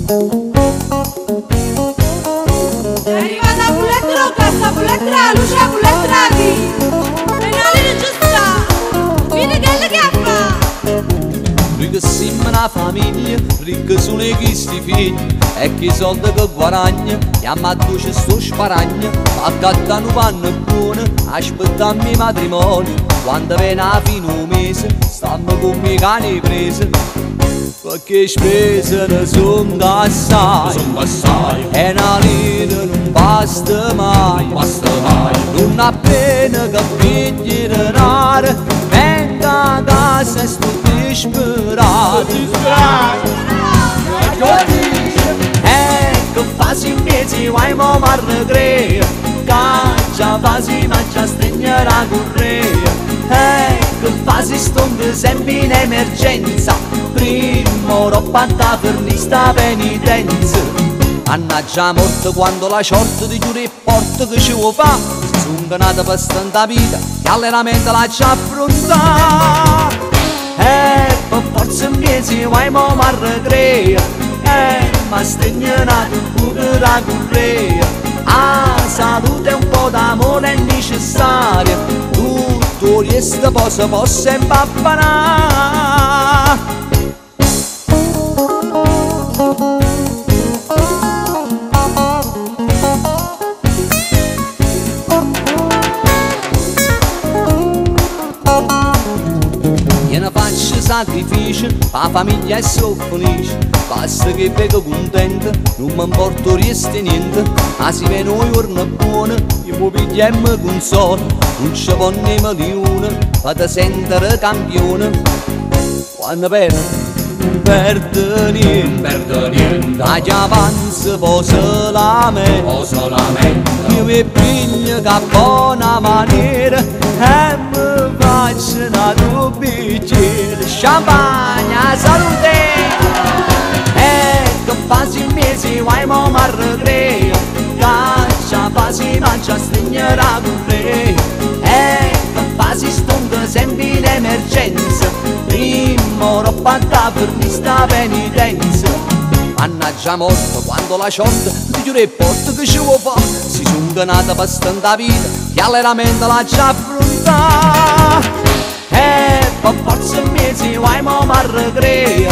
È arrivata Bullettra, cassa Bullettra, luce Bullettra qui. Penale non ci sta, vedi che le chiappa. Lui che siamo una famiglia, ricchi sono i chisti figli, e che i soldi che guadagna, chiama a duce sto sparagno, accattano panno buono, aspettiamo i matrimoni, quando viene a fine mese, stanno con i cani presi, perché spese ne sono assai, e una lira non basta mai, non appena che pigli denaro, venga a casa e sto disperato. Ecco fasi in mezzo vai mo marregrea, caccia fasi mangia stringere la correa. Ecco fasi stonde sempre in emergenza, primo roba da fernista penitenza. Annaggia morto quando la short di giure e porto che ci vuoi fa, sono nata per stanta vita che allenamento la ci affronta. Per forza in mezzo vai mo marregrea, ma stegnato pure la correa. A salute e un po' d'amore è necessaria, tutto il resto posso impappanare. Io ne faccio sacrifici, la famiglia è soffonisce, basta che vedo contenta, non mi importa resti niente, ma si vede un giorno buono, io mi pigliamo con sole, non ci può né milione, fate sentire campione, quando perde niente, da che avanza poi se lamenta, io mi piglio che buona maniera, e mi faccio una bicchiere, champagne a salute. Ecco fasi in mesi vai mo marregrea, caccia fasi mangia stringere la correa. Ecco fasi stonde sempre in emergenza, primo roba da fernista penitenza. Mannaggia morto quando la short di giure e porto che ci vuoi fa, si sono nata per stanta vita che allenamento la ci affronta. Per forza in mezzo vai mo marregrea,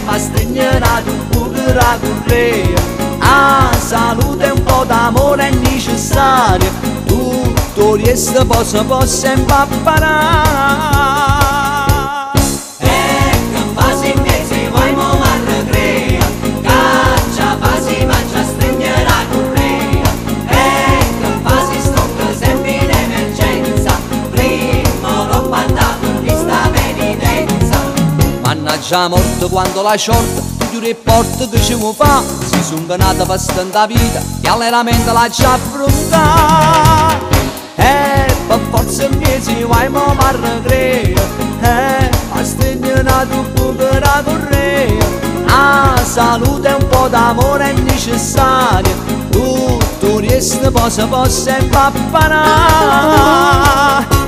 ma stegnato pure la correa. A salute e un po' d'amore è necessaria, tutto il resto posso impappanare. Mannaggia morto quando la short di giure e porto che ci vuoi fa, si sono nata per stanta vita che allenamento la ci affronta. Per forza in mezzo vai mo marregrea, ma stegnato pure la correa. A salute e un po' d'amore è necessaria, tutto il resto posso impappanare.